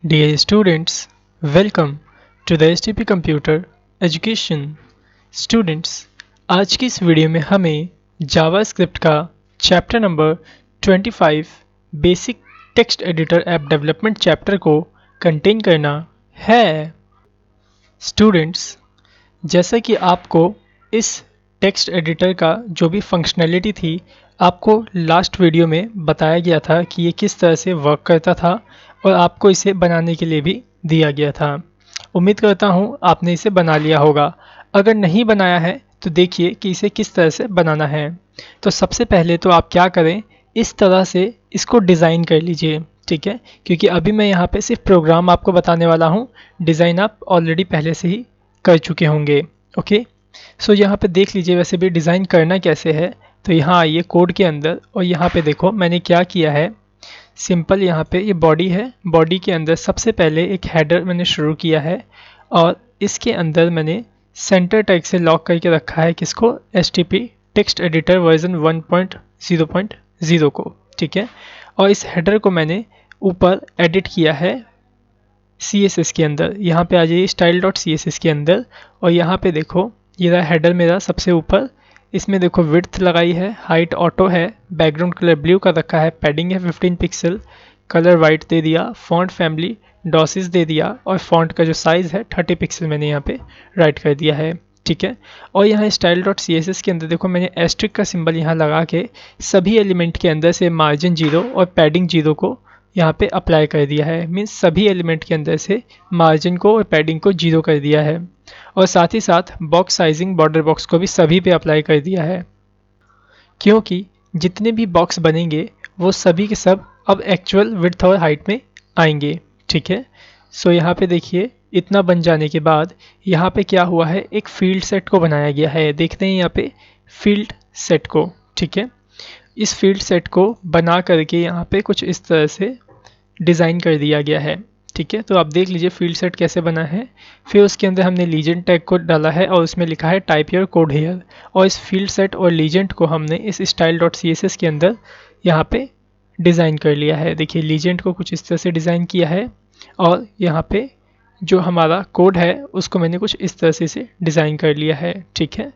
Dear students, welcome to the STP Computer Education. Students, आज की इस वीडियो में हमें जावास्क्रिप्ट का chapter number 25 basic text editor app development chapter को कंटेन करना है। स्टूडेंट्स, जैसा कि आपको इस टेक्स्ट एडिटर का जो भी फंक्शनैलिटी थी आपको लास्ट वीडियो में बताया गया था कि ये किस तरह से वर्क करता था और आपको इसे बनाने के लिए भी दिया गया था। उम्मीद करता हूँ आपने इसे बना लिया होगा। अगर नहीं बनाया है तो देखिए कि इसे किस तरह से बनाना है। तो सबसे पहले तो आप क्या करें, इस तरह से इसको डिज़ाइन कर लीजिए, ठीक है, क्योंकि अभी मैं यहाँ पे सिर्फ प्रोग्राम आपको बताने वाला हूँ। डिज़ाइन आप ऑलरेडी पहले से ही कर चुके होंगे। ओके, सो यहाँ पे देख लीजिए वैसे भी डिज़ाइन करना कैसे है। तो यहाँ आइए कोड के अंदर और यहाँ पे देखो मैंने क्या किया है। सिंपल यहाँ पे ये बॉडी है, बॉडी के अंदर सबसे पहले एक हेडर मैंने शुरू किया है और इसके अंदर मैंने सेंटर टैग से लॉक करके रखा है किसको, STP टेक्स्ट एडिटर वर्जन 1.0.0 को, ठीक है। और इस हेडर को मैंने ऊपर एडिट किया है CSS के अंदर। यहाँ पे आ जाइए style.css के अंदर और यहाँ पे देखो ये रहा हेडर मेरा सबसे ऊपर। इसमें देखो विड्थ लगाई है, हाइट ऑटो है, बैकग्राउंड कलर ब्लू का रखा है, पैडिंग है 15 पिक्सल, कलर वाइट दे दिया, फॉन्ट फैमिली डॉसिस दे दिया और फॉन्ट का जो साइज़ है 30 पिक्सल मैंने यहाँ पे राइट कर दिया है, ठीक है। और यहाँ style.css के अंदर देखो मैंने एस्ट्रिक का सिंबल यहाँ लगा के सभी एलिमेंट के अंदर से मार्जिन 0 और पैडिंग 0 को यहाँ पे अप्लाई कर दिया है। मीन्स सभी एलिमेंट के अंदर से मार्जिन को और पैडिंग को 0 कर दिया है और साथ ही साथ बॉक्स साइजिंग बॉर्डर बॉक्स को भी सभी पे अप्लाई कर दिया है, क्योंकि जितने भी बॉक्स बनेंगे वो सभी के सब अब एक्चुअल विड्थ और हाइट में आएंगे, ठीक है। सो यहाँ पे देखिए इतना बन जाने के बाद यहाँ पे क्या हुआ है, एक फील्ड सेट को बनाया गया है। देखते हैं यहाँ पे फील्ड सेट को, ठीक है। इस फील्ड सेट को बना करके यहाँ पे कुछ इस तरह से डिज़ाइन कर दिया गया है, ठीक है। तो आप देख लीजिए फील्ड सेट कैसे बना है। फिर उसके अंदर हमने लीजेंड टैग को डाला है और उसमें लिखा है टाइप योर कोड हियर। और इस फील्ड सेट और लीजेंड को हमने इस style.css के अंदर यहाँ पे डिज़ाइन कर लिया है। देखिए लीजेंड को कुछ इस तरह से डिज़ाइन किया है और यहाँ पे जो हमारा कोड है उसको मैंने कुछ इस तरह से इसे डिज़ाइन कर लिया है, ठीक है।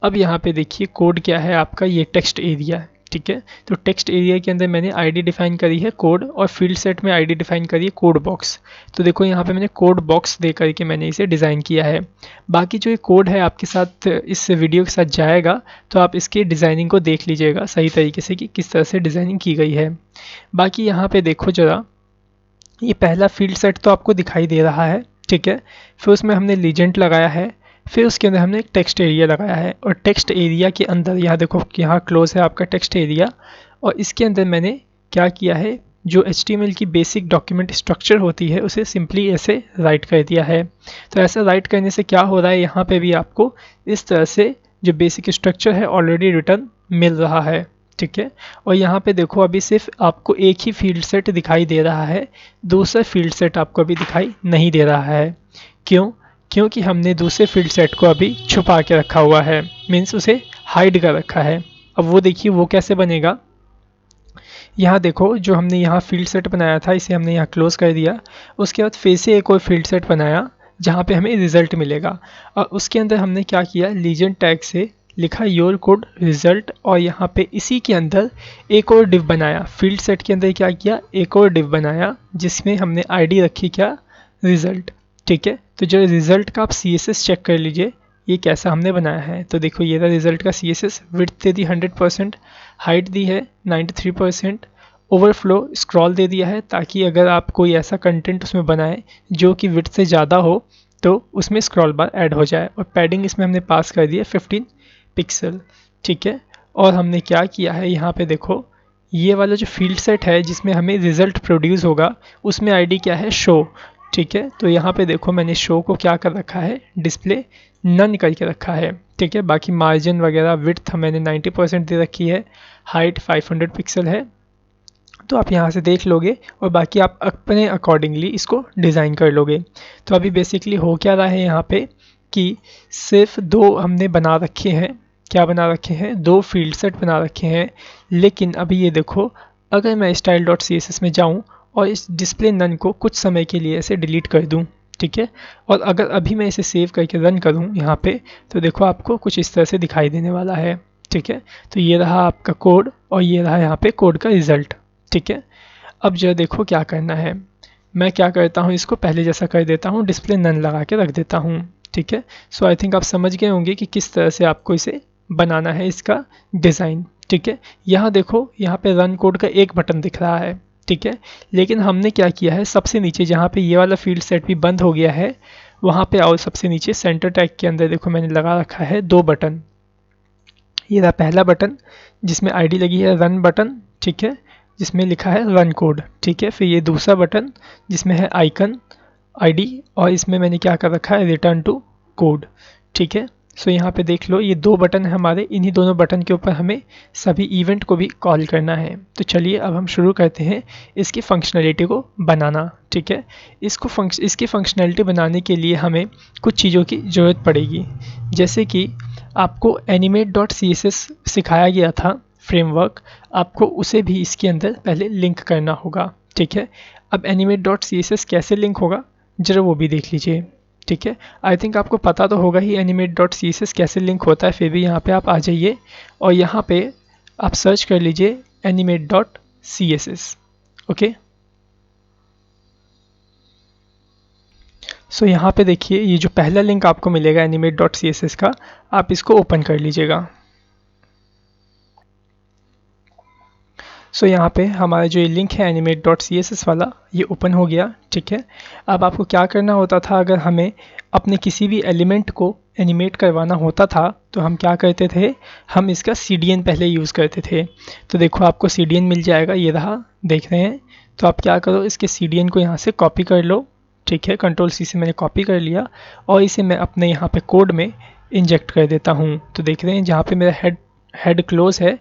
अब यहाँ पे देखिए कोड क्या है आपका, ये टेक्स्ट एरिया, ठीक है। तो टेक्स्ट एरिया के अंदर मैंने आईडी डिफाइन करी है कोड और फील्ड सेट में आईडी डिफाइन करी है कोड बॉक्स। तो देखो यहाँ पे मैंने कोड बॉक्स दे करके मैंने इसे डिज़ाइन किया है। बाकी जो ये कोड है आपके साथ इस वीडियो के साथ जाएगा तो आप इसकी डिज़ाइनिंग को देख लीजिएगा सही तरीके से कि किस तरह से डिज़ाइनिंग की गई है। बाकी यहाँ पे देखो ज़रा, ये पहला फील्ड सेट तो आपको दिखाई दे रहा है, ठीक है। फिर उसमें हमने लीजेंड लगाया है, फिर उसके अंदर हमने एक टेक्स्ट एरिया लगाया है और टेक्स्ट एरिया के अंदर यहाँ देखो यहाँ क्लोज है आपका टेक्स्ट एरिया और इसके अंदर मैंने क्या किया है, जो HTML की बेसिक डॉक्यूमेंट स्ट्रक्चर होती है उसे सिंपली ऐसे राइट कर दिया है। तो ऐसा राइट करने से क्या हो रहा है, यहाँ पे भी आपको इस तरह से जो बेसिक स्ट्रक्चर है ऑलरेडी रिटर्न मिल रहा है, ठीक है। और यहाँ पे देखो अभी सिर्फ आपको एक ही फील्ड सेट दिखाई दे रहा है, दूसरा फील्ड सेट आपको अभी दिखाई नहीं दे रहा है। क्यों? क्योंकि हमने दूसरे फील्ड सेट को अभी छुपा के रखा हुआ है, मीन्स उसे हाइड कर रखा है। अब वो देखिए वो कैसे बनेगा। यहाँ देखो जो हमने यहाँ फील्ड सेट बनाया था इसे हमने यहाँ क्लोज कर दिया। उसके बाद फिर से एक और फील्ड सेट बनाया जहाँ पे हमें रिजल्ट मिलेगा और उसके अंदर हमने क्या किया, लीजेंड टैग से लिखा योर कोड रिजल्ट और यहाँ पे इसी के अंदर एक और डिव बनाया। फील्ड सेट के अंदर क्या किया, एक और डिव बनाया जिसमें हमने आईडी रखी क्या, रिजल्ट, ठीक है। तो जो रिजल्ट का आप CSS चेक कर लीजिए ये कैसा हमने बनाया है। तो देखो ये था रिजल्ट का CSS। विड्थ दे दी 100%, हाइट दी है 93%, ओवरफ्लो स्क्रॉल दे दिया है ताकि अगर आप कोई ऐसा कंटेंट उसमें बनाएं जो कि विड्थ से ज़्यादा हो तो उसमें स्क्रॉल बार ऐड हो जाए। और पैडिंग इसमें हमने पास कर दी है 15 पिक्सल, ठीक है। और हमने क्या किया है, यहाँ पे देखो ये वाला जो फील्ड सेट है जिसमें हमें रिजल्ट प्रोड्यूस होगा उसमें आईडी क्या है, शो, ठीक है। तो यहाँ पे देखो मैंने शो को क्या कर रखा है, डिस्प्ले नन करके रखा है, ठीक है। बाकी मार्जिन वगैरह विड्थ मैंने 90% दे रखी है, हाइट 500 पिक्सल है। तो आप यहाँ से देख लोगे और बाकी आप अपने अकॉर्डिंगली इसको डिज़ाइन कर लोगे। तो अभी बेसिकली हो क्या रहा है यहाँ पे कि सिर्फ दो हमने बना रखे हैं, क्या बना रखे हैं, दो फील्ड सेट बना रखे हैं। लेकिन अभी ये देखो अगर मैं style.css में जाऊँ और इस डिस्प्ले नन को कुछ समय के लिए ऐसे डिलीट कर दूं, ठीक है। और अगर अभी मैं इसे सेव करके रन करूं यहाँ पे, तो देखो आपको कुछ इस तरह से दिखाई देने वाला है, ठीक है। तो ये रहा आपका कोड और ये रहा यहाँ पे कोड का रिजल्ट, ठीक है। अब जो देखो क्या करना है, मैं क्या करता हूँ, इसको पहले जैसा कर देता हूँ, डिस्प्ले नन लगा के रख देता हूँ, ठीक है। सो आई थिंक आप समझ गए होंगे कि किस तरह से आपको इसे बनाना है, इसका डिज़ाइन, ठीक है। यहाँ देखो, यहाँ पे रन कोड का एक बटन दिख रहा है, ठीक है। लेकिन हमने क्या किया है, सबसे नीचे जहाँ पे ये वाला फील्ड सेट भी बंद हो गया है, वहाँ पे आओ, सबसे नीचे सेंटर टैग के अंदर देखो मैंने लगा रखा है 2 बटन। ये रहा पहला बटन जिसमें आईडी लगी है रन बटन, ठीक है, जिसमें लिखा है रन कोड, ठीक है। फिर ये दूसरा बटन जिसमें है आइकन आईडी और इसमें मैंने क्या कर रखा है, रिटर्न टू कोड, ठीक है। सो यहाँ पे देख लो, ये 2 बटन है हमारे, इन्हीं दोनों बटन के ऊपर हमें सभी इवेंट को भी कॉल करना है। तो चलिए अब हम शुरू करते हैं इसकी फंक्शनैलिटी को बनाना, ठीक है। इसकी फंक्शनैलिटी बनाने के लिए हमें कुछ चीज़ों की ज़रूरत पड़ेगी, जैसे कि आपको animate.css सिखाया गया था फ्रेमवर्क, आपको उसे भी इसके अंदर पहले लिंक करना होगा, ठीक है। अब animate.css कैसे लिंक होगा जरा वो भी देख लीजिए, ठीक है। आई थिंक आपको पता तो होगा ही animate.css कैसे लिंक होता है, फिर भी यहाँ पे आप आ जाइए और यहाँ पे आप सर्च कर लीजिए animate.css, ओके। सो यहाँ पे देखिए, ये जो पहला लिंक आपको मिलेगा animate.css का, आप इसको ओपन कर लीजिएगा। सो यहाँ पे हमारा जो ये लिंक है animate.css वाला, ये ओपन हो गया, ठीक है। अब आपको क्या करना होता था, अगर हमें अपने किसी भी एलिमेंट को एनिमेट करवाना होता था तो हम क्या करते थे, हम इसका CDN पहले यूज़ करते थे। तो देखो आपको CDN मिल जाएगा, ये रहा, देख रहे हैं। तो आप क्या करो, इसके CDN को यहाँ से कॉपी कर लो, ठीक है। Ctrl+C से मैंने कॉपी कर लिया और इसे मैं अपने यहाँ पे कोड में इंजेक्ट कर देता हूँ। तो देख रहे हैं जहाँ पे मेरा हेड क्लोज है,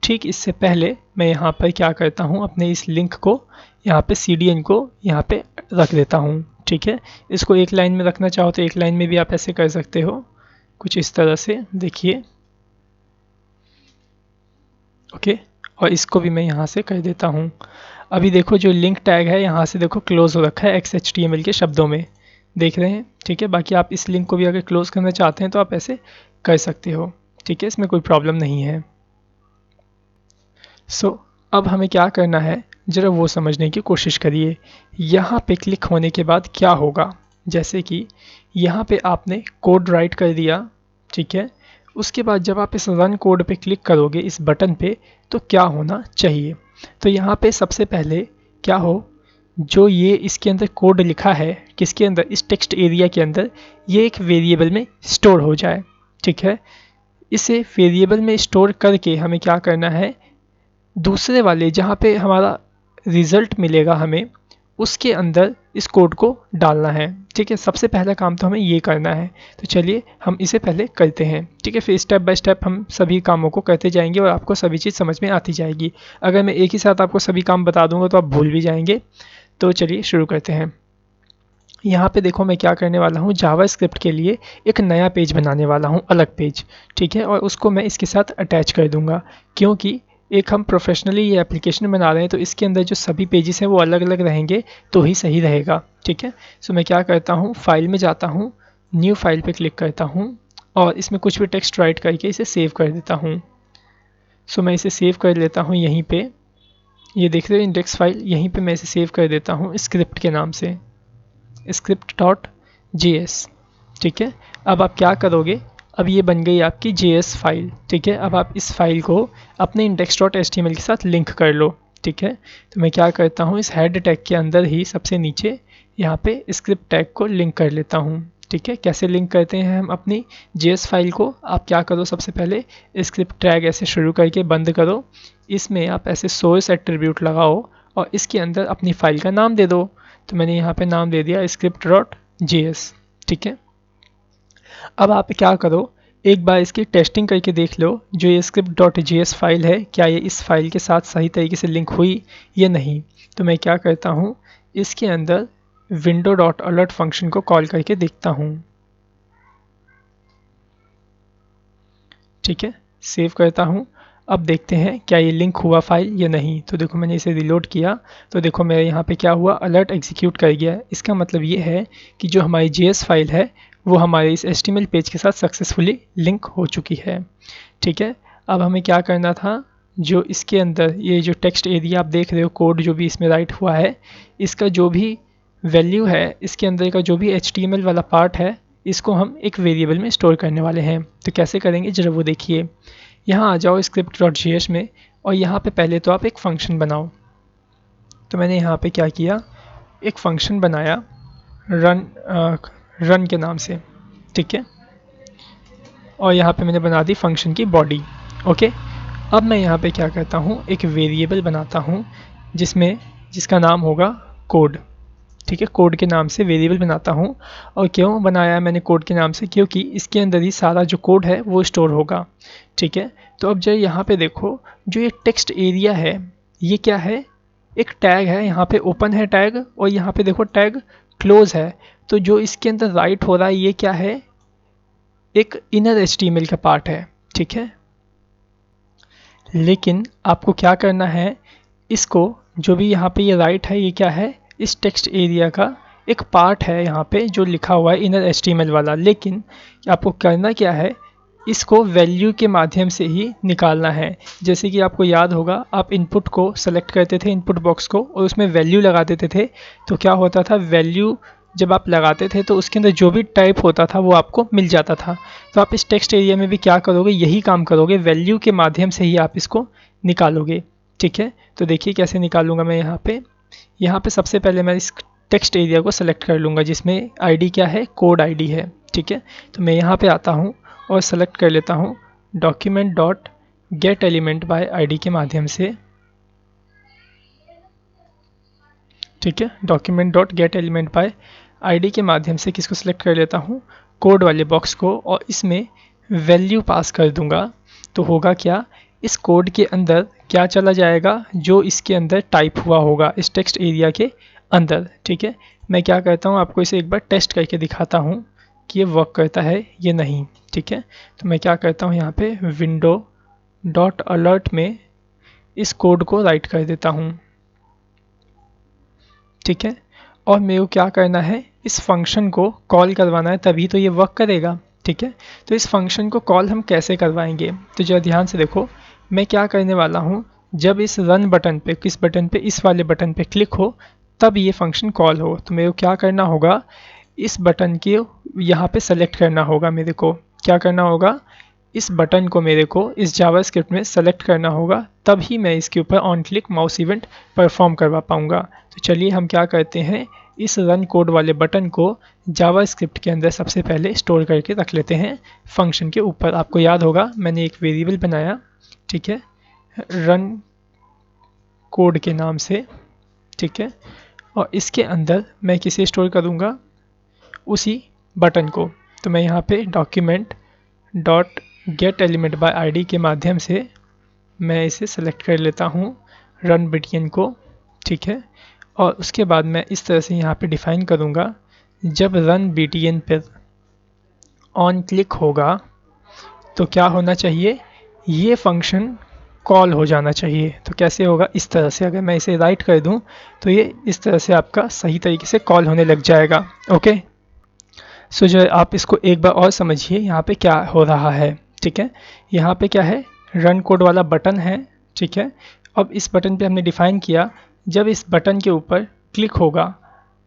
ठीक इससे पहले मैं यहाँ पर क्या करता हूँ, अपने इस लिंक को यहाँ पे CDN को यहाँ पे रख देता हूँ, ठीक है। इसको एक लाइन में रखना चाहो तो एक लाइन में भी आप ऐसे कर सकते हो, कुछ इस तरह से, देखिए, ओके। और इसको भी मैं यहाँ से कर देता हूँ। अभी देखो जो लिंक टैग है यहाँ से देखो क्लोज हो रखा है XHTML के शब्दों में, देख रहे हैं, ठीक है। बाकी आप इस लिंक को भी अगर क्लोज करना चाहते हैं तो आप ऐसे कर सकते हो, ठीक है, इसमें कोई प्रॉब्लम नहीं है। अब हमें क्या करना है, ज़रा वो समझने की कोशिश करिए। यहाँ पे क्लिक होने के बाद क्या होगा, जैसे कि यहाँ पे आपने कोड राइट कर दिया, ठीक है। उसके बाद जब आप इस रन कोड पे क्लिक करोगे इस बटन पे, तो क्या होना चाहिए, तो यहाँ पे सबसे पहले क्या हो, जो ये इसके अंदर कोड लिखा है, किसके अंदर, इस टेक्स्ट एरिया के अंदर, ये एक वेरिएबल में स्टोर हो जाए, ठीक है। इसे वेरिएबल में स्टोर करके हमें क्या करना है, दूसरे वाले जहाँ पे हमारा रिज़ल्ट मिलेगा हमें, उसके अंदर इस कोड को डालना है, ठीक है। सबसे पहला काम तो हमें ये करना है। तो चलिए हम इसे पहले करते हैं, ठीक है। फिर स्टेप बाय स्टेप हम सभी कामों को करते जाएंगे और आपको सभी चीज़ समझ में आती जाएगी। अगर मैं एक ही साथ आपको सभी काम बता दूंगा तो आप भूल भी जाएंगे। तो चलिए शुरू करते हैं। यहाँ पे देखो मैं क्या करने वाला हूँ, जावास्क्रिप्ट के लिए एक नया पेज बनाने वाला हूँ, अलग पेज, ठीक है। और उसको मैं इसके साथ अटैच कर दूंगा, क्योंकि एक हम प्रोफेशनली ये एप्लीकेशन बना रहे हैं तो इसके अंदर जो सभी पेजेस हैं वो अलग अलग रहेंगे तो ही सही रहेगा, ठीक है। सो मैं क्या करता हूँ, फाइल में जाता हूँ, न्यू फाइल पे क्लिक करता हूँ और इसमें कुछ भी टेक्स्ट राइट करके इसे सेव कर देता हूँ। सो मैं इसे सेव कर लेता हूँ यहीं पे, ये देख रहे हो इंडेक्स फाइल, यहीं पे मैं इसे सेव कर देता हूँ स्क्रिप्ट के नाम से, script.js, ठीक है। अब आप क्या करोगे, अब ये बन गई आपकी JS फाइल, ठीक है। अब आप इस फाइल को अपने index.html के साथ लिंक कर लो, ठीक है। तो मैं क्या करता हूँ, इस हेड टैग के अंदर ही सबसे नीचे यहाँ पे स्क्रिप्ट टैग को लिंक कर लेता हूँ, ठीक है। कैसे लिंक करते हैं हम अपनी JS फाइल को, आप क्या करो, सबसे पहले स्क्रिप्ट टैग ऐसे शुरू करके बंद करो, इसमें आप ऐसे सोर्स एट्रीब्यूट लगाओ और इसके अंदर अपनी फाइल का नाम दे दो। तो मैंने यहाँ पे नाम दे दिया script.js, ठीक है। अब आप क्या करो, एक बार इसकी टेस्टिंग करके देख लो, जो ये script.js फाइल है क्या ये इस फाइल के साथ सही तरीके से लिंक हुई या नहीं। तो मैं क्या करता हूँ, इसके अंदर window.alert फंक्शन को कॉल करके देखता हूँ, ठीक है। सेव करता हूँ। अब देखते हैं क्या ये लिंक हुआ फाइल या नहीं। तो देखो मैंने इसे रिलोड किया तो देखो मेरे यहाँ पे क्या हुआ, अलर्ट एग्जीक्यूट कर गया। इसका मतलब ये है कि जो हमारी JS फाइल है वो हमारे इस HTML पेज के साथ सक्सेसफुली लिंक हो चुकी है। ठीक है, अब हमें क्या करना था, जो इसके अंदर ये जो टेक्स्ट एरिया आप देख रहे हो, कोड जो भी इसमें राइट हुआ है, इसका जो भी वैल्यू है, इसके अंदर का जो भी HTML वाला पार्ट है, इसको हम एक वेरिएबल में स्टोर करने वाले हैं। तो कैसे करेंगे जरा वो देखिए। यहाँ आ जाओ script.js में और यहाँ पे पहले तो आप एक फंक्शन बनाओ। तो मैंने यहाँ पे क्या किया, एक फंक्शन बनाया रन के नाम से। ठीक है, और यहाँ पे मैंने बना दी फंक्शन की बॉडी। ओके, अब मैं यहाँ पे क्या करता हूँ, एक वेरिएबल बनाता हूँ जिसका नाम होगा कोड। ठीक है, कोड के नाम से वेरिएबल बनाता हूँ। और क्यों बनाया मैंने कोड के नाम से, क्योंकि इसके अंदर ही सारा जो कोड है वो स्टोर होगा। ठीक है, तो अब जब यहाँ पे देखो, जो ये टेक्स्ट एरिया है ये क्या है, एक टैग है। यहाँ पे ओपन है टैग और यहाँ पे देखो टैग क्लोज है। तो जो इसके अंदर राइट हो रहा है ये क्या है, एक इनर HTML का पार्ट है। ठीक है, लेकिन आपको क्या करना है, इसको जो भी यहाँ पे ये राइट है ये क्या है, इस टेक्स्ट एरिया का एक पार्ट है यहाँ पे जो लिखा हुआ है इनर HTML वाला। लेकिन आपको करना क्या है, इसको वैल्यू के माध्यम से ही निकालना है। जैसे कि आपको याद होगा, आप इनपुट को सेलेक्ट करते थे, इनपुट बॉक्स को, और उसमें वैल्यू लगा देते थे। तो क्या होता था, वैल्यू जब आप लगाते थे तो उसके अंदर जो भी टाइप होता था वो आपको मिल जाता था। तो आप इस टेक्स्ट एरिया में भी क्या करोगे, यही काम करोगे, वैल्यू के माध्यम से ही आप इसको निकालोगे। ठीक है, तो देखिए कैसे निकालूंगा मैं। यहाँ पे सबसे पहले मैं इस टेक्स्ट एरिया को सेलेक्ट कर लूँगा जिसमें ID क्या है, कोड ID है। ठीक है, तो मैं यहाँ पे आता हूँ और सेलेक्ट कर लेता हूँ document dot gate element by ID के माध्यम से। ठीक है, document dot gate element by ID के माध्यम से किसको सिलेक्ट कर लेता हूँ, कोड वाले बॉक्स को, और इसमें वैल्यू पास कर दूंगा। तो होगा क्या, इस कोड के अंदर क्या चला जाएगा, जो इसके अंदर टाइप हुआ होगा इस टेक्स्ट एरिया के अंदर। ठीक है, मैं क्या करता हूँ, आपको इसे एक बार टेस्ट करके दिखाता हूँ कि ये वर्क करता है या नहीं। ठीक है, तो मैं क्या करता हूँ, यहाँ पे विंडो डॉट अलर्ट में इस कोड को राइट कर देता हूँ। ठीक है, और मेरे को क्या करना है, इस फंक्शन को कॉल करवाना है, तभी तो ये वर्क करेगा। ठीक है, तो इस फंक्शन को कॉल हम कैसे करवाएंगे, तो जरा ध्यान से देखो। मैं क्या करने वाला हूँ, जब इस रन बटन पे, किस बटन पे, इस वाले बटन पे क्लिक हो तब ये फंक्शन कॉल हो। तो मेरे को क्या करना होगा, इस बटन के यहाँ पे सेलेक्ट करना होगा। मेरे को क्या करना होगा, इस बटन को मेरे को इस जावास्क्रिप्ट में सेलेक्ट करना होगा, तब ही मैं इसके ऊपर on click mouse event perform करवा पाऊँगा। तो चलिए हम क्या करते हैं, इस रन कोड वाले बटन को जावास्क्रिप्ट के अंदर सबसे पहले स्टोर करके रख लेते हैं फंक्शन के ऊपर। आपको याद होगा मैंने एक वेरिएबल बनाया, ठीक है, रन कोड के नाम से। ठीक है, और इसके अंदर मैं किसे स्टोर करूँगा, उसी बटन को। तो मैं यहाँ पे document dot gate element by ID के माध्यम से मैं इसे सेलेक्ट कर लेता हूँ, रन BTN को। ठीक है, और उसके बाद मैं इस तरह से यहाँ पे डिफाइन करूँगा, जब रन BTN पर ऑन क्लिक होगा तो क्या होना चाहिए, ये फंक्शन कॉल हो जाना चाहिए। तो कैसे होगा, इस तरह से अगर मैं इसे राइट कर दूं तो ये इस तरह से आपका सही तरीके से कॉल होने लग जाएगा। ओके, सो जो आप इसको एक बार और समझिए यहाँ पे क्या हो रहा है। ठीक है, यहाँ पे क्या है, रन कोड वाला बटन है। ठीक है, अब इस बटन पे हमने डिफाइन किया, जब इस बटन के ऊपर क्लिक होगा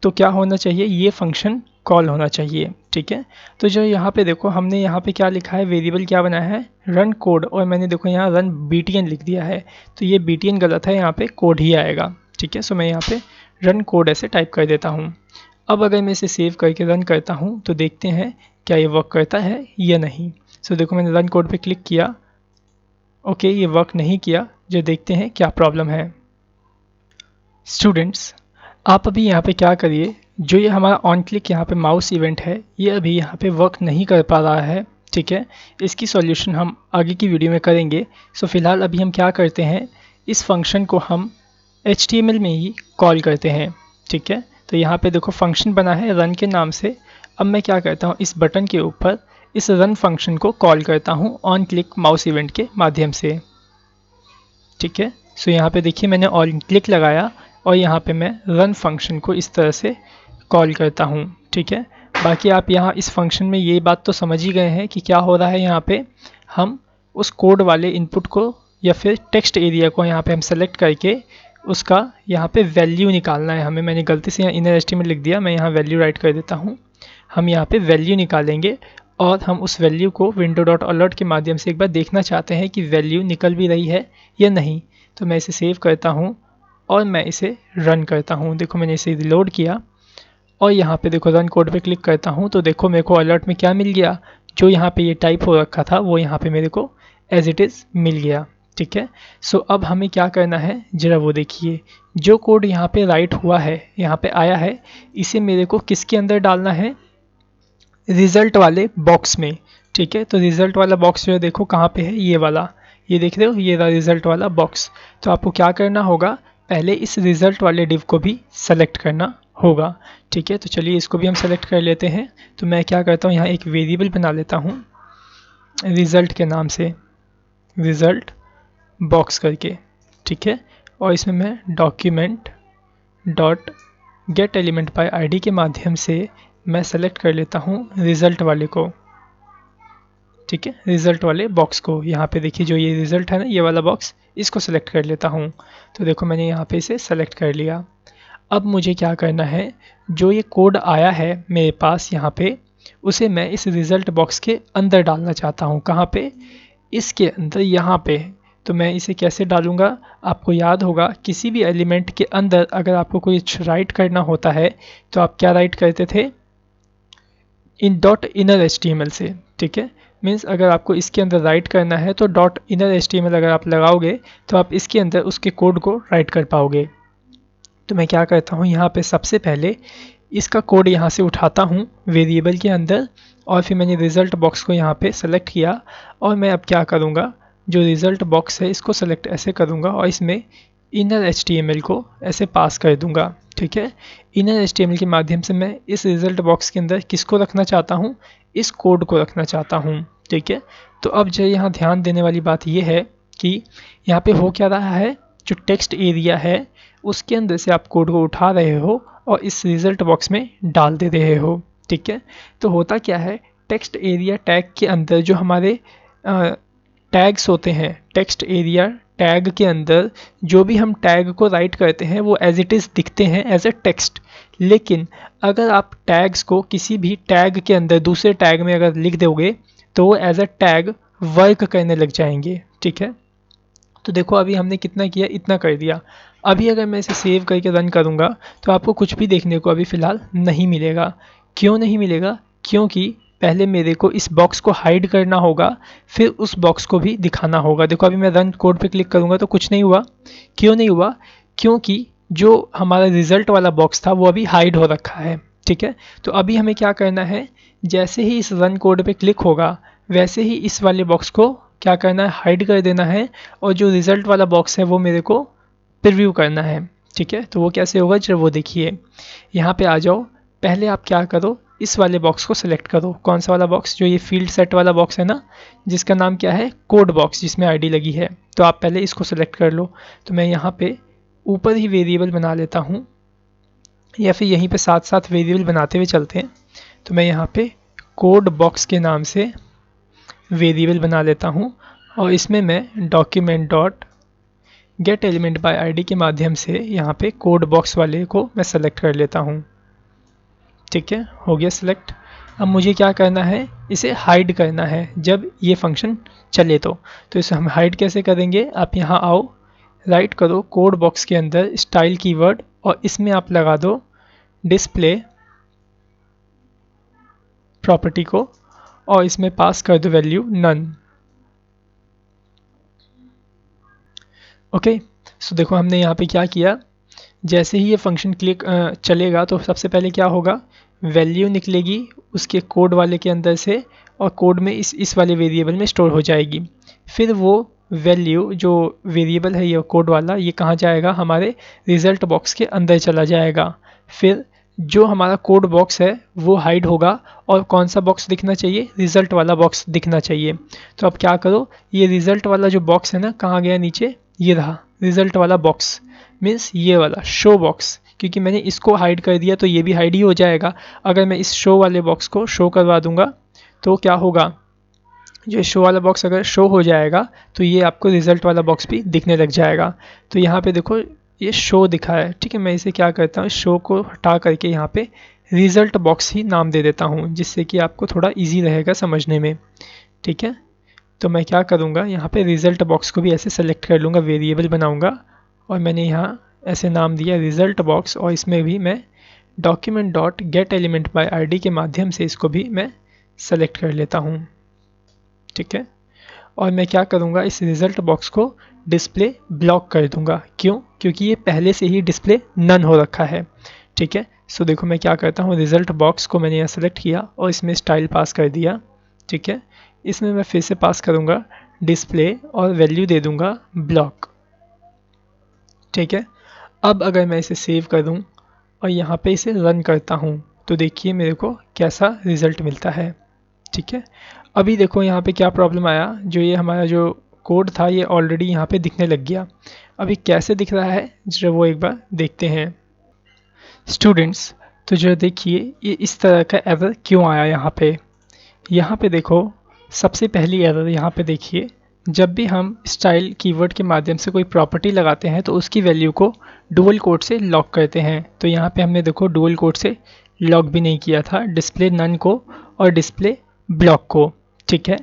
तो क्या होना चाहिए, ये फंक्शन कॉल होना चाहिए। ठीक है, तो जो यहाँ पे देखो हमने यहाँ पे क्या लिखा है, वेरिएबल क्या बनाया है, रन कोड, और मैंने देखो यहाँ रन BTN लिख दिया है। तो ये BTN गलत है, यहाँ पे कोड ही आएगा। ठीक है, सो मैं यहाँ पे रन कोड ऐसे टाइप कर देता हूँ। अब अगर मैं इसे सेव करके रन करता हूँ तो देखते हैं क्या ये वर्क करता है या नहीं। सो देखो मैंने रन कोड पे क्लिक किया, ओके ये वर्क नहीं किया। जो देखते हैं क्या प्रॉब्लम है। स्टूडेंट्स, आप अभी यहाँ पे क्या करिए, जो ये हमारा ऑन क्लिक यहाँ पे माउस इवेंट है, ये अभी यहाँ पे वर्क नहीं कर पा रहा है। ठीक है, इसकी सॉल्यूशन हम आगे की वीडियो में करेंगे। सो फिलहाल अभी हम क्या करते हैं, इस फंक्शन को हम HTML में ही कॉल करते हैं। ठीक है, तो यहाँ पे देखो फंक्शन बना है रन के नाम से। अब मैं क्या करता हूँ, इस बटन के ऊपर इस रन फंक्शन को कॉल करता हूँ ऑन क्लिक माउस इवेंट के माध्यम से। ठीक है। सो यहाँ पे देखिए मैंने ऑन क्लिक लगाया और यहाँ पे मैं रन फंक्शन को इस तरह से कॉल करता हूँ, ठीक है। बाकी आप यहाँ इस फंक्शन में ये बात तो समझ ही गए हैं कि क्या हो रहा है। यहाँ पे हम उस कोड वाले इनपुट को या फिर टेक्स्ट एरिया को यहाँ पे हम सेलेक्ट करके उसका यहाँ पे वैल्यू निकालना है हमें। मैंने गलती से यहाँ इनर एस्टीमेट लिख दिया, मैं यहाँ वैल्यू राइट कर देता हूँ। हम यहाँ पे वैल्यू निकालेंगे और हम उस वैल्यू को विंडो डॉट अलर्ट के माध्यम से एक बार देखना चाहते हैं कि वैल्यू निकल भी रही है या नहीं। तो मैं इसे सेव करता हूँ और मैं इसे रन करता हूँ। देखो मैंने इसे रिलोड किया और यहाँ पे देखो रन कोड पे क्लिक करता हूँ तो देखो मेरे को अलर्ट में क्या मिल गया, जो यहाँ पे ये टाइप हो रखा था वो यहाँ पे मेरे को एज इट इज़ मिल गया, ठीक है। सो अब हमें क्या करना है ज़रा वो देखिए। जो कोड यहाँ पे राइट हुआ है, यहाँ पे आया है, इसे मेरे को किसके अंदर डालना है, रिज़ल्ट वाले बॉक्स में, ठीक है। तो रिज़ल्ट वाला बॉक्स जो है देखो कहाँ पे है, ये वाला, ये देख रहे हो, ये रहा रिज़ल्ट वाला बॉक्स। तो आपको क्या करना होगा, पहले इस रिज़ल्ट वाले डिव को भी सेलेक्ट करना होगा, ठीक है। तो चलिए इसको भी हम सेलेक्ट कर लेते हैं। तो मैं क्या करता हूँ, यहाँ एक वेरिएबल बना लेता हूँ रिज़ल्ट के नाम से, रिज़ल्ट बॉक्स करके, ठीक है। और इसमें मैं document dot gate element by ID के माध्यम से मैं सेलेक्ट कर लेता हूँ रिज़ल्ट वाले को, ठीक है, रिज़ल्ट वाले बॉक्स को। यहाँ पे देखिए जो ये रिज़ल्ट है ना, ये वाला बॉक्स, इसको सेलेक्ट कर लेता हूँ। तो देखो मैंने यहाँ पे इसे सेलेक्ट कर लिया। अब मुझे क्या करना है, जो ये कोड आया है मेरे पास यहाँ पे, उसे मैं इस रिज़ल्ट बॉक्स के अंदर डालना चाहता हूँ। कहाँ पे, इसके अंदर, यहाँ पे। तो मैं इसे कैसे डालूँगा, आपको याद होगा किसी भी एलिमेंट के अंदर अगर आपको कुछ राइट करना होता है तो आप क्या राइट करते थे, इन डॉट इनर एचटीएमएल से, ठीक है। मीन्स अगर आपको इसके अंदर राइट करना है तो डॉट इनर एचटीएमएल अगर आप लगाओगे तो आप इसके अंदर उसके कोड को राइट कर पाओगे। तो मैं क्या करता हूँ, यहाँ पे सबसे पहले इसका कोड यहाँ से उठाता हूँ वेरिएबल के अंदर और फिर मैंने रिज़ल्ट बॉक्स को यहाँ पे सेलेक्ट किया और मैं अब क्या करूँगा, जो रिज़ल्ट बॉक्स है इसको सेलेक्ट ऐसे करूँगा और इसमें इनर एचटीएमएल को ऐसे पास कर दूँगा, ठीक है। इनर एचटीएमएल के माध्यम से मैं इस रिज़ल्ट बॉक्स के अंदर किसको रखना चाहता हूँ, इस कोड को रखना चाहता हूँ, ठीक है। तो अब जो यहाँ ध्यान देने वाली बात ये है कि यहाँ पे हो क्या रहा है, जो टेक्स्ट एरिया है उसके अंदर से आप कोड को उठा रहे हो और इस रिज़ल्ट बॉक्स में डाल दे रहे हो, ठीक है। तो होता क्या है, टेक्स्ट एरिया टैग के अंदर जो हमारे टैग्स होते हैं, टेक्स्ट एरिया टैग के अंदर जो भी हम टैग को राइट करते हैं वो एज इट इज़ दिखते हैं एज अ टेक्स्ट। लेकिन अगर आप टैग्स को किसी भी टैग के अंदर दूसरे टैग में अगर लिख दोगे तो वो एज अ टैग वर्क करने लग जाएंगे, ठीक है। तो देखो अभी हमने कितना किया, इतना कर दिया। अभी अगर मैं इसे सेव करके रन करूँगा तो आपको कुछ भी देखने को अभी फ़िलहाल नहीं मिलेगा। क्यों नहीं मिलेगा, क्योंकि पहले मेरे को इस बॉक्स को हाइड करना होगा, फिर उस बॉक्स को भी दिखाना होगा। देखो अभी मैं रन कोड पे क्लिक करूँगा तो कुछ नहीं हुआ। क्यों नहीं हुआ, क्योंकि जो हमारा रिज़ल्ट वाला बॉक्स था वो अभी हाइड हो रखा है, ठीक है। तो अभी हमें क्या करना है, जैसे ही इस रन कोड पे क्लिक होगा वैसे ही इस वाले बॉक्स को क्या करना है, हाइड कर देना है और जो रिज़ल्ट वाला बॉक्स है वो मेरे को प्रीव्यू करना है, ठीक है। तो वो कैसे होगा, जब वो देखिए, यहाँ पे आ जाओ। पहले आप क्या करो, इस वाले बॉक्स को सिलेक्ट करो। कौन सा वाला बॉक्स, जो ये फील्ड सेट वाला बॉक्स है ना, जिसका नाम क्या है, कोड बॉक्स, जिसमें आईडी लगी है। तो आप पहले इसको सिलेक्ट कर लो। तो मैं यहाँ पे ऊपर ही वेरिएबल बना लेता हूँ, या फिर यहीं पे साथ साथ वेरिएबल बनाते हुए चलते हैं। तो मैं यहाँ पे कोड बॉक्स के नाम से वेरिएबल बना लेता हूँ और इसमें मैं document dot gate element by ID के माध्यम से यहाँ पे कोड बॉक्स वाले को मैं सेलेक्ट कर लेता हूँ, ठीक है। हो गया सिलेक्ट। अब मुझे क्या करना है, इसे हाइड करना है जब ये फंक्शन चले तो इसे हम हाइड कैसे करेंगे, आप यहाँ आओ, राइट करो कोड बॉक्स के अंदर स्टाइल कीवर्ड और इसमें आप लगा दो डिस्प्ले प्रॉपर्टी को और इसमें पास कर दो वैल्यू नन। ओके, सो देखो हमने यहाँ पे क्या किया, जैसे ही ये फंक्शन क्लिक चलेगा तो सबसे पहले क्या होगा, वैल्यू निकलेगी उसके कोड वाले के अंदर से और कोड में इस वाले वेरिएबल में स्टोर हो जाएगी। फिर वो वैल्यू जो वेरिएबल है ये कोड वाला, ये कहाँ जाएगा, हमारे रिज़ल्ट बॉक्स के अंदर चला जाएगा। फिर जो हमारा कोड बॉक्स है वो हाइड होगा और कौन सा बॉक्स दिखना चाहिए, रिज़ल्ट वाला बॉक्स दिखना चाहिए। तो अब क्या करो, ये रिज़ल्ट वाला जो बॉक्स है ना, कहाँ गया, नीचे ये रहा रिजल्ट वाला बॉक्स, मीन्स ये वाला शो बॉक्स, क्योंकि मैंने इसको हाइड कर दिया तो ये भी हाइड ही हो जाएगा। अगर मैं इस शो वाले बॉक्स को शो करवा दूंगा तो क्या होगा, जो शो वाला बॉक्स अगर शो हो जाएगा तो ये आपको रिजल्ट वाला बॉक्स भी दिखने लग जाएगा। तो यहाँ पे देखो ये शो दिखा है, ठीक है, मैं इसे क्या करता हूँ, शो को हटा करके यहाँ पे रिजल्ट बॉक्स ही नाम दे देता हूँ, जिससे कि आपको थोड़ा इजी रहेगा समझने में, ठीक है। तो मैं क्या करूँगा, यहाँ पे रिजल्ट बॉक्स को भी ऐसे सेलेक्ट कर लूँगा, वेरिएबल बनाऊँगा और मैंने यहाँ ऐसे नाम दिया रिजल्ट बॉक्स, और इसमें भी मैं document dot gate element by ID के माध्यम से इसको भी मैं सेलेक्ट कर लेता हूँ, ठीक है। और मैं क्या करूँगा, इस रिजल्ट बॉक्स को डिस्प्ले ब्लॉक कर दूंगा। क्यों? क्योंकि ये पहले से ही डिस्प्ले नन हो रखा है, ठीक है। सो देखो मैं क्या करता हूँ, रिजल्ट बॉक्स को मैंने यहाँ सेलेक्ट किया और इसमें स्टाइल पास कर दिया, ठीक है। इसमें मैं फिर से पास करूँगा डिस्प्ले और वैल्यू दे दूँगा ब्लॉक, ठीक है। अब अगर मैं इसे सेव कर दूँ और यहाँ पे इसे रन करता हूँ तो देखिए मेरे को कैसा रिज़ल्ट मिलता है, ठीक है। अभी देखो यहाँ पे क्या प्रॉब्लम आया, जो ये हमारा जो कोड था ये ऑलरेडी यहाँ पे दिखने लग गया। अभी कैसे दिख रहा है जरा वो एक बार देखते हैं स्टूडेंट्स। तो जो देखिए ये इस तरह का एरर क्यों आया यहाँ पे देखो, सबसे पहली एरर यहाँ पे देखिए, जब भी हम स्टाइल कीवर्ड के माध्यम से कोई प्रॉपर्टी लगाते हैं तो उसकी वैल्यू को डुअल कोट से लॉक करते हैं। तो यहाँ पे हमने देखो डुअल कोट से लॉक भी नहीं किया था, डिस्प्ले नन को और डिस्प्ले ब्लॉक को, ठीक है।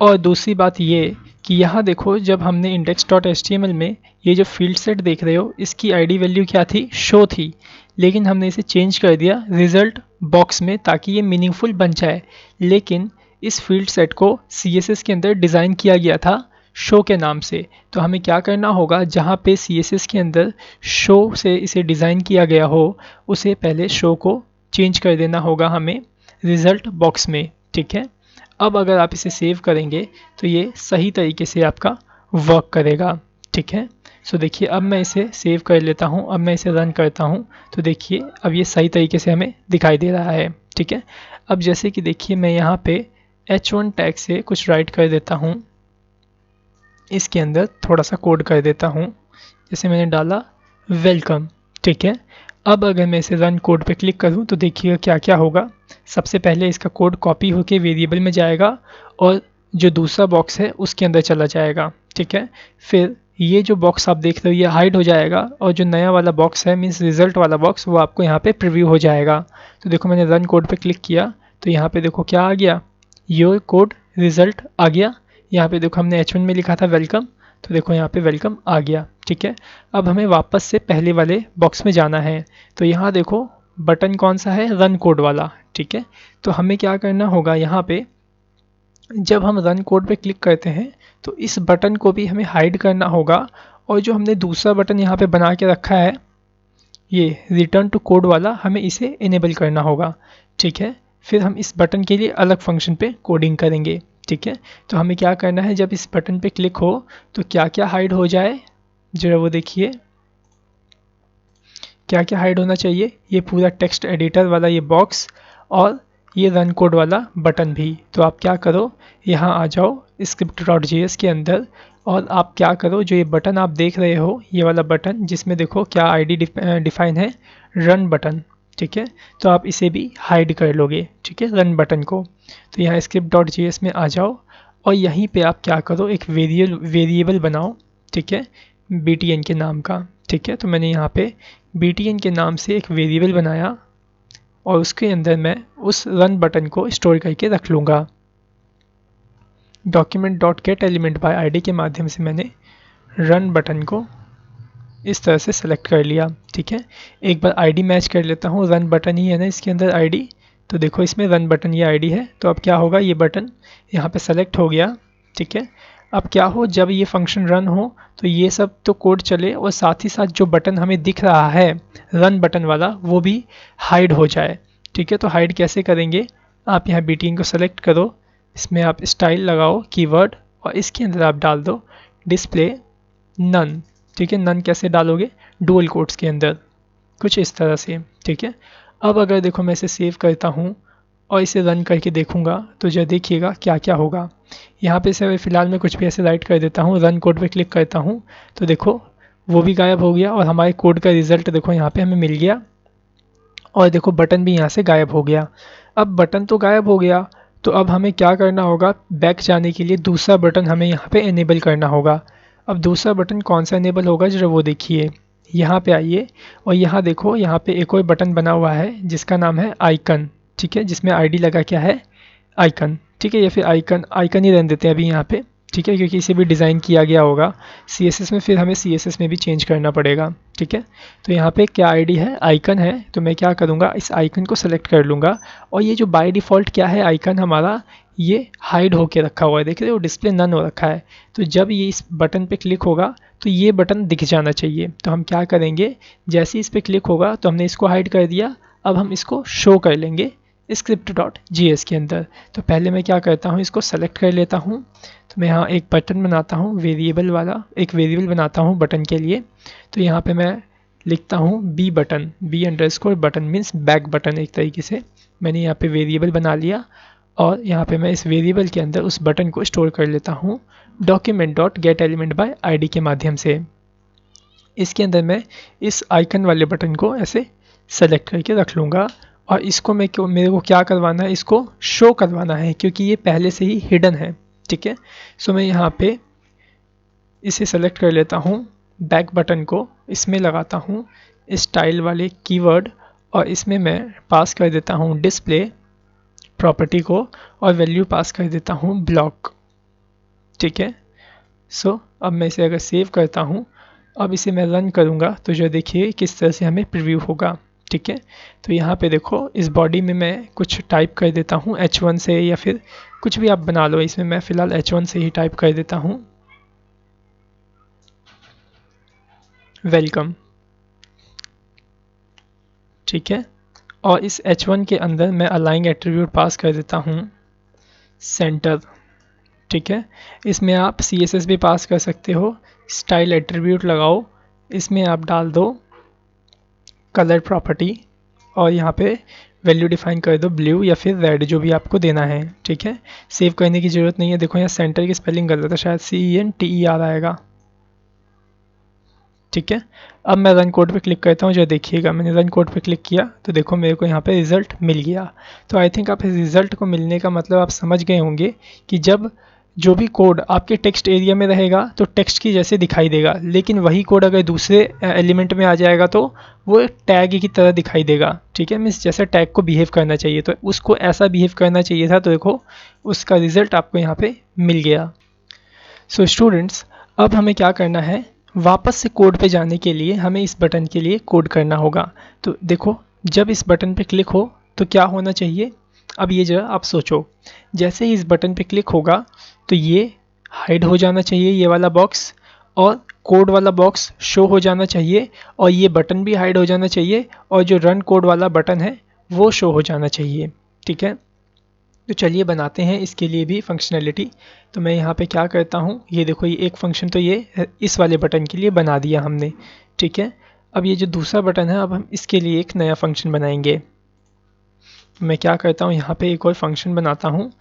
और दूसरी बात ये कि यहाँ देखो जब हमने index.html में ये जो फील्ड सेट देख रहे हो इसकी आईडी वैल्यू क्या थी, शो थी, लेकिन हमने इसे चेंज कर दिया रिजल्ट बॉक्स में ताकि ये मीनिंगफुल बन जाए। लेकिन इस फील्ड सेट को CSS के अंदर डिज़ाइन किया गया था शो के नाम से। तो हमें क्या करना होगा, जहाँ पे CSS के अंदर शो से इसे डिज़ाइन किया गया हो उसे पहले शो को चेंज कर देना होगा हमें रिजल्ट बॉक्स में, ठीक है। अब अगर आप इसे सेव करेंगे तो ये सही तरीके से आपका वर्क करेगा, ठीक है। सो देखिए अब मैं इसे सेव कर लेता हूँ, अब मैं इसे रन करता हूँ तो देखिए अब ये सही तरीके से हमें दिखाई दे रहा है, ठीक है। अब जैसे कि देखिए मैं यहाँ पे H1 टैग से कुछ राइट कर देता हूँ, इसके अंदर थोड़ा सा कोड कर देता हूँ, जैसे मैंने डाला वेलकम, ठीक है। अब अगर मैं इसे रन कोड पे क्लिक करूँ तो देखिएगा क्या क्या होगा। सबसे पहले इसका कोड कॉपी होके वेरिएबल में जाएगा और जो दूसरा बॉक्स है उसके अंदर चला जाएगा, ठीक है। फिर ये जो बॉक्स आप देख रहे हो ये हाइड हो जाएगा और जो नया वाला बॉक्स है मीन्स रिजल्ट वाला बॉक्स वो आपको यहाँ पे प्रीव्यू हो जाएगा। तो देखो मैंने रन कोड पे क्लिक किया तो यहाँ पे देखो क्या आ गया, योर कोड रिजल्ट आ गया। यहाँ पे देखो हमने H1 में लिखा था वेलकम, तो देखो यहाँ पे वेलकम आ गया, ठीक है। अब हमें वापस से पहले वाले बॉक्स में जाना है, तो यहाँ देखो बटन कौन सा है, रन कोड वाला, ठीक है। तो हमें क्या करना होगा, यहाँ पे जब हम रन कोड पे क्लिक करते हैं तो इस बटन को भी हमें हाइड करना होगा और जो हमने दूसरा बटन यहाँ पे बना के रखा है ये रिटर्न टू कोड वाला, हमें इसे इनेबल करना होगा, ठीक है। फिर हम इस बटन के लिए अलग फंक्शन पे कोडिंग करेंगे, ठीक है। तो हमें क्या करना है, जब इस बटन पे क्लिक हो तो क्या क्या हाइड हो जाए, जरा वो देखिए क्या क्या हाइड होना चाहिए, ये पूरा टेक्स्ट एडिटर वाला ये बॉक्स और ये रन कोड वाला बटन भी। तो आप क्या करो, यहाँ आ जाओ script.js के अंदर और आप क्या करो, जो ये बटन आप देख रहे हो ये वाला बटन जिसमें देखो क्या आईडी डिफाइन है, रन बटन, ठीक है। तो आप इसे भी हाइड कर लोगे, ठीक है, रन बटन को। तो यहाँ script.js में आ जाओ और यहीं पे आप क्या करो, एक वेरिएबल बनाओ, ठीक है, btn के नाम का, ठीक है। तो मैंने यहाँ पे btn के नाम से एक वेरिएबल बनाया और उसके अंदर मैं उस रन बटन को स्टोर करके रख लूँगा। Document dot gate element by ID के माध्यम से मैंने रन बटन को इस तरह से सेलेक्ट कर लिया, ठीक है। एक बार आईडी मैच कर लेता हूँ, रन बटन ही है ना इसके अंदर आईडी, तो देखो इसमें रन बटन ये आईडी है। तो अब क्या होगा, ये बटन यहाँ पे सेलेक्ट हो गया, ठीक है। अब क्या हो, जब ये फंक्शन रन हो तो ये सब तो कोड चले और साथ ही साथ जो बटन हमें दिख रहा है रन बटन वाला वो भी हाइड हो जाए, ठीक है। तो हाइड कैसे करेंगे, आप यहाँ btn को सेलेक्ट करो, इसमें आप स्टाइल लगाओ कीवर्ड और इसके अंदर आप डाल दो डिस्प्ले नन, ठीक है। नन कैसे डालोगे, डुअल कोट्स के अंदर कुछ इस तरह से, ठीक है। अब अगर देखो मैं इसे सेव करता हूँ और इसे रन करके देखूँगा तो जो देखिएगा क्या क्या होगा। यहाँ पे से फ़िलहाल मैं कुछ भी ऐसे राइट कर देता हूँ, रन कोड पे क्लिक करता हूँ तो देखो वो भी गायब हो गया और हमारे कोड का रिज़ल्ट देखो यहाँ पे हमें मिल गया। और देखो बटन भी यहाँ से गायब हो गया। अब बटन तो गायब हो गया, तो अब हमें क्या करना होगा, बैक जाने के लिए दूसरा बटन हमें यहाँ पे इनेबल करना होगा। अब दूसरा बटन कौन सा इनेबल होगा जरा वो देखिए, यहाँ पे आइए और यहाँ देखो, यहाँ पे एक और बटन बना हुआ है जिसका नाम है आइकन, ठीक है, जिसमें आईडी लगा क्या है, आइकन, ठीक है, या फिर आइकन आइकन ही रहने देते हैं अभी यहाँ पे, ठीक है, क्योंकि इसे भी डिज़ाइन किया गया होगा CSS में, फिर हमें CSS में भी चेंज करना पड़ेगा, ठीक है। तो यहाँ पे क्या आईडी है, आइकन है, तो मैं क्या करूँगा, इस आइकन को सेलेक्ट कर लूँगा और ये जो बाय डिफ़ॉल्ट क्या है आइकन हमारा, ये हाइड होके रखा हुआ है, देख रहे हो, डिस्प्ले नन हो रखा है। तो जब ये इस बटन पे क्लिक होगा तो ये बटन दिख जाना चाहिए। तो हम क्या करेंगे, जैसे ही इस पर क्लिक होगा तो हमने इसको हाइड कर दिया, अब हम इसको शो कर लेंगे script.js के अंदर। तो पहले मैं क्या करता हूँ, इसको सेलेक्ट कर लेता हूँ। तो मैं यहाँ एक बटन बनाता हूँ वेरिएबल वाला, एक वेरिएबल बनाता हूँ बटन के लिए। तो यहाँ पे मैं लिखता हूँ B button, B button means back button, एक तरीके से मैंने यहाँ पे वेरिएबल बना लिया और यहाँ पे मैं इस वेरिएबल के अंदर उस बटन को स्टोर कर लेता हूँ document.getElementById के माध्यम से। इसके अंदर मैं इस आइकन वाले बटन को ऐसे सेलेक्ट करके रख लूँगा और इसको मेरे को क्या करवाना है, इसको शो करवाना है क्योंकि ये पहले से ही हिडन है, ठीक है। सो मैं यहाँ पे इसे सेलेक्ट कर लेता हूँ, बैक बटन को इसमें लगाता हूँ स्टाइल वाले कीवर्ड और इसमें मैं पास कर देता हूँ डिस्प्ले प्रॉपर्टी को और वैल्यू पास कर देता हूँ ब्लॉक, ठीक है। सो अब मैं इसे अगर सेव करता हूँ, अब इसे मैं रन करूँगा तो जो देखिए किस तरह से हमें प्रीव्यू होगा, ठीक है। तो यहाँ पे देखो इस बॉडी में मैं कुछ टाइप कर देता हूँ H1 से, या फिर कुछ भी आप बना लो, इसमें मैं फ़िलहाल H1 से ही टाइप कर देता हूँ वेलकम, ठीक है। और इस H1 के अंदर मैं अलाइन एट्रीब्यूट पास कर देता हूँ सेंटर, ठीक है। इसमें आप CSS भी पास कर सकते हो, स्टाइल एट्रीब्यूट लगाओ, इसमें आप डाल दो कलर प्रॉपर्टी और यहाँ पे वैल्यू डिफाइन कर दो ब्लू या फिर रेड, जो भी आपको देना है, ठीक है। सेव करने की ज़रूरत नहीं है, देखो यहाँ सेंटर की स्पेलिंग गलत है, शायद CENTER आएगा, ठीक है। अब मैं रन कोड पे क्लिक करता हूँ, जो देखिएगा मैंने रन कोड पे क्लिक किया तो देखो मेरे को यहाँ पे रिज़ल्ट मिल गया। तो आई थिंक आप इस रिज़ल्ट को मिलने का मतलब आप समझ गए होंगे कि जब जो भी कोड आपके टेक्स्ट एरिया में रहेगा तो टेक्स्ट की जैसे दिखाई देगा, लेकिन वही कोड अगर दूसरे एलिमेंट में आ जाएगा तो वो टैग की तरह दिखाई देगा, ठीक है। मीन्स जैसे टैग को बिहेव करना चाहिए तो उसको ऐसा बिहेव करना चाहिए था, तो देखो उसका रिज़ल्ट आपको यहाँ पे मिल गया। सो स्टूडेंट्स, अब हमें क्या करना है, वापस से कोड पे जाने के लिए हमें इस बटन के लिए कोड करना होगा। तो देखो जब इस बटन पे क्लिक हो तो क्या होना चाहिए, अब ये जरा आप सोचो, जैसे ही इस बटन पे क्लिक होगा तो ये हाइड हो जाना चाहिए, ये वाला बॉक्स, और कोड वाला बॉक्स शो हो जाना चाहिए, और ये बटन भी हाइड हो जाना चाहिए, और जो रन कोड वाला बटन है वो शो हो जाना चाहिए, ठीक है। तो चलिए बनाते हैं इसके लिए भी फंक्शनैलिटी। तो मैं यहाँ पे क्या करता हूँ, ये देखो ये एक फंक्शन तो ये इस वाले बटन के लिए बना दिया हमने, ठीक है। अब ये जो दूसरा बटन है, अब हम इसके लिए एक नया फंक्शन बनाएंगे। मैं क्या करता हूँ, यहाँ पे एक और फंक्शन बनाता हूँ,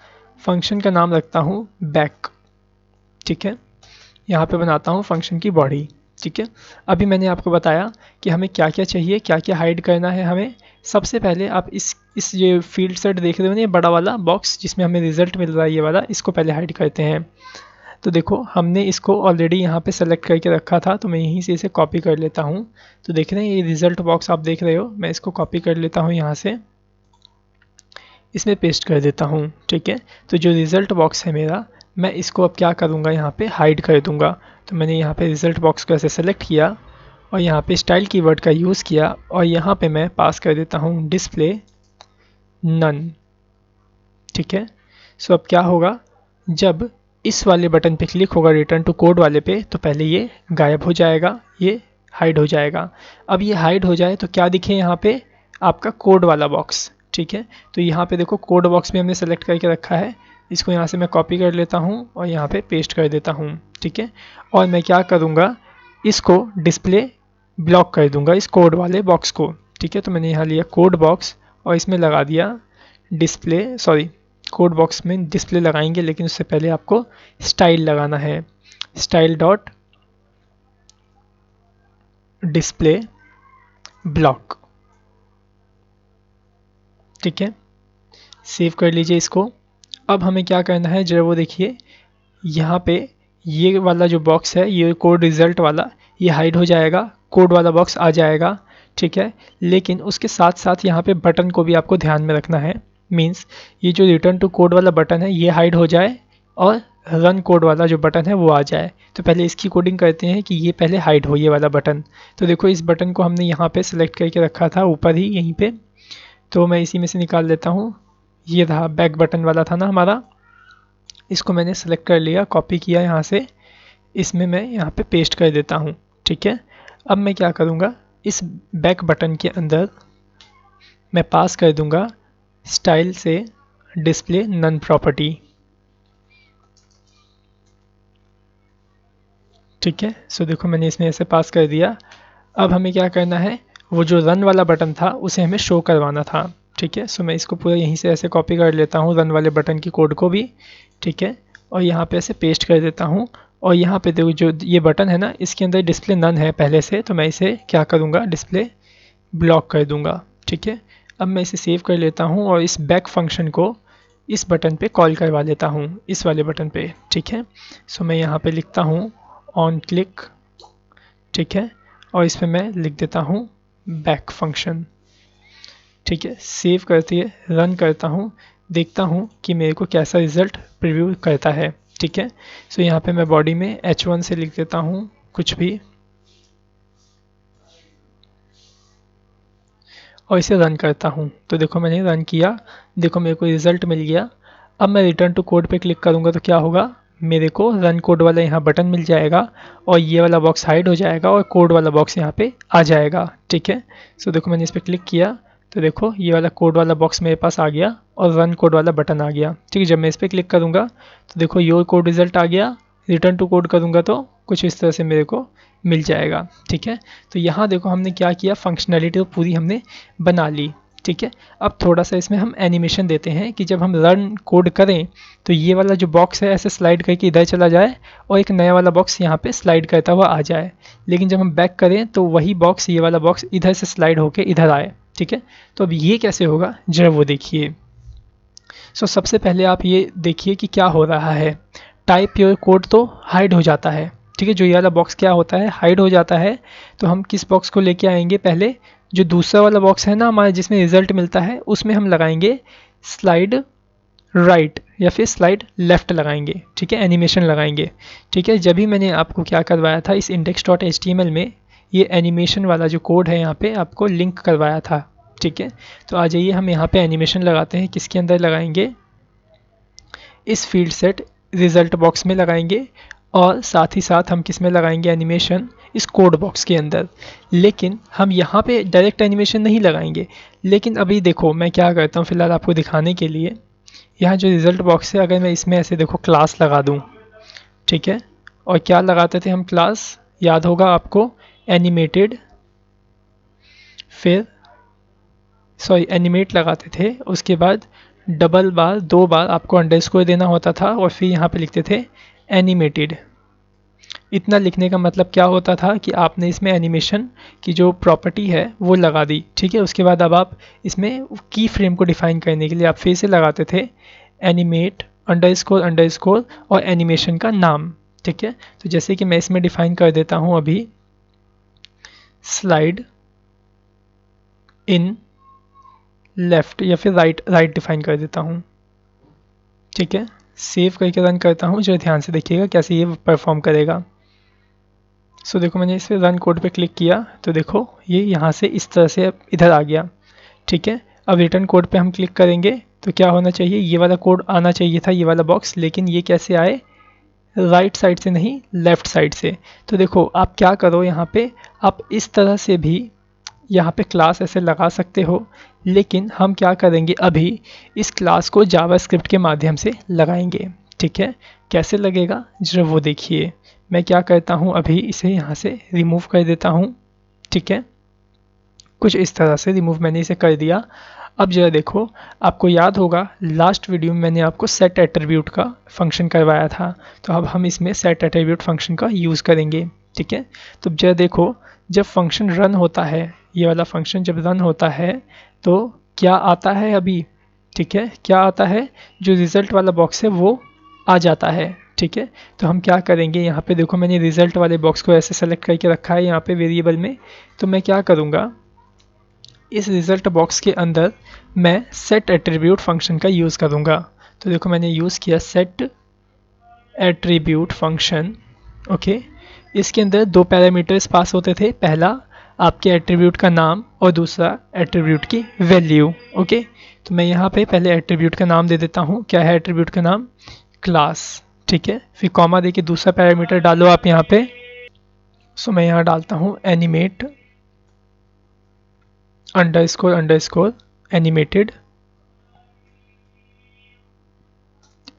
फंक्शन का नाम रखता हूँ बैक, ठीक है। यहाँ पे बनाता हूँ फंक्शन की बॉडी, ठीक है। अभी मैंने आपको बताया कि हमें क्या क्या चाहिए, क्या क्या हाइड करना है हमें। सबसे पहले आप इस ये फील्ड सेट देख रहे हो ना, ये बड़ा वाला बॉक्स जिसमें हमें रिजल्ट मिल रहा है, ये वाला, इसको पहले हाइड करते हैं। तो देखो हमने इसको ऑलरेडी यहाँ पे सेलेक्ट करके रखा था, तो मैं यहीं से इसे कॉपी कर लेता हूँ। तो देख रहे हैं ये रिजल्ट बॉक्स आप देख रहे हो, मैं इसको कॉपी कर लेता हूँ यहाँ से, इसमें पेस्ट कर देता हूँ, ठीक है। तो जो रिज़ल्ट बॉक्स है मेरा, मैं इसको अब क्या करूँगा, यहाँ पे हाइड कर दूँगा। तो मैंने यहाँ पे रिज़ल्ट बॉक्स को ऐसे सेलेक्ट किया और यहाँ पे स्टाइल कीवर्ड का यूज़ किया और यहाँ पे मैं पास कर देता हूँ डिस्प्ले नन, ठीक है। सो अब क्या होगा, जब इस वाले बटन पे क्लिक होगा रिटर्न टू कोड वाले पे, तो पहले ये गायब हो जाएगा, ये हाइड हो जाएगा। अब ये हाइड हो जाए तो क्या दिखे यहाँ पे, आपका कोड वाला बॉक्स, ठीक है। तो यहाँ पे देखो कोड बॉक्स भी हमने सेलेक्ट करके रखा है, इसको यहाँ से मैं कॉपी कर लेता हूँ और यहाँ पे पेस्ट कर देता हूँ, ठीक है। और मैं क्या करूँगा, इसको डिस्प्ले ब्लॉक कर दूँगा इस कोड वाले बॉक्स को, ठीक है। तो मैंने यहाँ लिया कोड बॉक्स और इसमें लगा दिया डिस्प्ले कोड बॉक्स में डिस्प्ले लगाएंगे, लेकिन उससे पहले आपको स्टाइल लगाना है। स्टाइल डॉट डिस्प्ले ब्लॉक, ठीक है, सेव कर लीजिए इसको। अब हमें क्या करना है, जरा वो देखिए यहाँ पे ये वाला जो बॉक्स है, ये कोड रिजल्ट वाला, ये हाइड हो जाएगा, कोड वाला बॉक्स आ जाएगा, ठीक है। लेकिन उसके साथ साथ यहाँ पे बटन को भी आपको ध्यान में रखना है। मीन्स ये जो रिटर्न टू कोड वाला बटन है ये हाइड हो जाए और रन कोड वाला जो बटन है वो आ जाए। तो पहले इसकी कोडिंग करते हैं कि ये पहले हाइड हो ये वाला बटन। तो देखो इस बटन को हमने यहाँ पे सिलेक्ट करके रखा था ऊपर ही यहीं पे, तो मैं इसी में से निकाल लेता हूँ। ये रहा बैक बटन वाला था ना हमारा, इसको मैंने सेलेक्ट कर लिया, कॉपी किया यहाँ से, इसमें मैं यहाँ पे पेस्ट कर देता हूँ, ठीक है। अब मैं क्या करूँगा, इस बैक बटन के अंदर मैं पास कर दूँगा स्टाइल से डिस्प्ले नन प्रॉपर्टी, ठीक है। सो देखो मैंने इसमें ऐसे पास कर दिया। अब हमें क्या करना है, वो जो रन वाला बटन था उसे हमें शो करवाना था, ठीक है। सो मैं इसको पूरा यहीं से ऐसे कॉपी कर लेता हूँ रन वाले बटन की कोड को भी, ठीक है, और यहाँ पे ऐसे पेस्ट कर देता हूँ। और यहाँ पे देखो जो ये बटन है ना, इसके अंदर डिस्प्ले नन है पहले से, तो मैं इसे क्या करूँगा, डिस्प्ले ब्लॉक कर दूँगा, ठीक है। अब मैं इसे सेव कर लेता हूँ और इस बैक फंक्शन को इस बटन पे कॉल करवा लेता हूँ, इस वाले बटन पे, ठीक है। सो मैं यहाँ पे लिखता हूँ ऑन क्लिक, ठीक है, और इस पर मैं लिख देता हूँ बैक फंक्शन, ठीक है। सेव करते रन करता हूँ, देखता हूँ कि मेरे को कैसा रिजल्ट प्रीव्यू करता है, ठीक है। सो यहाँ पे मैं बॉडी में H1 से लिख देता हूँ कुछ भी और इसे रन करता हूँ। तो देखो मैंने रन किया, देखो मेरे को रिजल्ट मिल गया। अब मैं रिटर्न टू कोड पे क्लिक करूँगा तो क्या होगा, मेरे को रन कोड वाला यहाँ बटन मिल जाएगा और ये वाला बॉक्स हाइड हो जाएगा और कोड वाला बॉक्स यहाँ पे आ जाएगा, ठीक है। सो देखो मैंने इस पर क्लिक किया तो देखो ये वाला कोड वाला बॉक्स मेरे पास आ गया और रन कोड वाला बटन आ गया, ठीक है। जब मैं इस पर क्लिक करूँगा तो देखो योर कोड रिजल्ट आ गया, रिटर्न टू कोड करूँगा तो कुछ इस तरह से मेरे को मिल जाएगा, ठीक है। तो यहाँ देखो हमने क्या किया, फंक्शनैलिटी तो पूरी हमने बना ली, ठीक है। अब थोड़ा सा इसमें हम एनिमेशन देते हैं कि जब हम रन कोड करें तो ये वाला जो बॉक्स है ऐसे स्लाइड करके इधर चला जाए और एक नया वाला बॉक्स यहाँ पे स्लाइड करता हुआ आ जाए। लेकिन जब हम बैक करें तो वही बॉक्स, ये वाला बॉक्स इधर से स्लाइड होके इधर आए, ठीक है। तो अब ये कैसे होगा जरा वो देखिए। सो सबसे पहले आप ये देखिए कि क्या हो रहा है, टाइप योर कोड तो हाइड हो जाता है, ठीक है। जो ये वाला बॉक्स क्या होता है, हाइड हो जाता है। तो हम किस बॉक्स को लेके आएंगे, पहले जो दूसरा वाला बॉक्स है ना हमारा जिसमें रिजल्ट मिलता है, उसमें हम लगाएंगे स्लाइड राइट या फिर स्लाइड लेफ्ट लगाएंगे, ठीक है, एनिमेशन लगाएंगे, ठीक है। जब भी मैंने आपको क्या करवाया था इस index.html में, ये एनिमेशन वाला जो कोड है यहाँ पे आपको लिंक करवाया था, ठीक है। तो आ जाइए हम यहाँ पे एनिमेशन लगाते हैं, किसके अंदर लगाएंगे, इस फील्ड सेट रिजल्ट बॉक्स में लगाएंगे और साथ ही साथ हम किस में लगाएंगे एनिमेशन, इस कोड बॉक्स के अंदर। लेकिन हम यहाँ पे डायरेक्ट एनिमेशन नहीं लगाएंगे। लेकिन अभी देखो मैं क्या करता हूँ फिलहाल आपको दिखाने के लिए, यहाँ जो रिजल्ट बॉक्स है अगर मैं इसमें ऐसे देखो क्लास लगा दूँ, ठीक है। और क्या लगाते थे हम क्लास, याद होगा आपको, एनिमेटेड, फिर सॉरी एनिमेट लगाते थे, उसके बाद डबल बार 2 बार आपको अंडरस्कोर देना होता था और फिर यहाँ पे लिखते थे एनिमेटेड। इतना लिखने का मतलब क्या होता था कि आपने इसमें एनिमेशन की जो प्रॉपर्टी है वो लगा दी, ठीक है। उसके बाद अब आप इसमें की फ्रेम को डिफाइन करने के लिए आप फिर से लगाते थे एनिमेट अंडरस्कोर अंडरस्कोर और एनिमेशन का नाम, ठीक है। तो जैसे कि मैं इसमें डिफाइन कर देता हूँ अभी स्लाइड इन लेफ्ट या फिर राइट डिफाइन कर देता हूँ, ठीक है। सेव करके रन करता हूँ, जो ध्यान से देखिएगा कैसे ये परफॉर्म करेगा। सो देखो मैंने इस पर रन कोड पे क्लिक किया तो देखो ये यहाँ से इस तरह से अब इधर आ गया, ठीक है। अब रिटर्न कोड पे हम क्लिक करेंगे तो क्या होना चाहिए, ये वाला कोड आना चाहिए था, ये वाला बॉक्स, लेकिन ये कैसे आए, राइट साइड से नहीं लेफ्ट साइड से। तो देखो आप क्या करो, यहाँ पे आप इस तरह से भी यहाँ पे क्लास ऐसे लगा सकते हो, लेकिन हम क्या करेंगे अभी इस क्लास को जावास्क्रिप्ट के माध्यम से लगाएंगे, ठीक है। कैसे लगेगा जरा वो देखिए। मैं क्या करता हूँ अभी इसे यहाँ से रिमूव कर देता हूँ, ठीक है। कुछ इस तरह से रिमूव मैंने इसे कर दिया। अब जरा देखो, आपको याद होगा लास्ट वीडियो में मैंने आपको सेट एट्रीब्यूट का फंक्शन करवाया था, तो अब हम इसमें सेट एट्रीब्यूट फंक्शन का यूज़ करेंगे। ठीक है, तो जरा देखो, जब फंक्शन रन होता है, ये वाला फंक्शन जब रन होता है तो क्या आता है अभी, ठीक है, क्या आता है, जो रिज़ल्ट वाला बॉक्स है वो आ जाता है। ठीक है, तो हम क्या करेंगे, यहाँ पे देखो मैंने रिज़ल्ट वाले बॉक्स को ऐसे सेलेक्ट करके रखा है यहाँ पे वेरिएबल में, तो मैं क्या करूँगा, इस रिज़ल्ट बॉक्स के अंदर मैं सेट एट्रीब्यूट फंक्शन का यूज़ करूँगा। तो देखो मैंने यूज़ किया सेट एट्रीब्यूट फंक्शन। ओके, इसके अंदर दो पैरामीटर्स पास होते थे, पहला आपके एट्रीब्यूट का नाम और दूसरा एट्रीब्यूट की वैल्यू। ओके, तो मैं यहाँ पे पहले एट्रीब्यूट का नाम दे देता हूँ, क्या है एट्रीब्यूट का नाम, क्लास। ठीक है, फिर कॉमा दे के दूसरा पैरामीटर डालो आप यहाँ पे। सो मैं यहाँ डालता हूँ एनिमेट अंडरस्कोर अंडरस्कोर एनिमेटेड,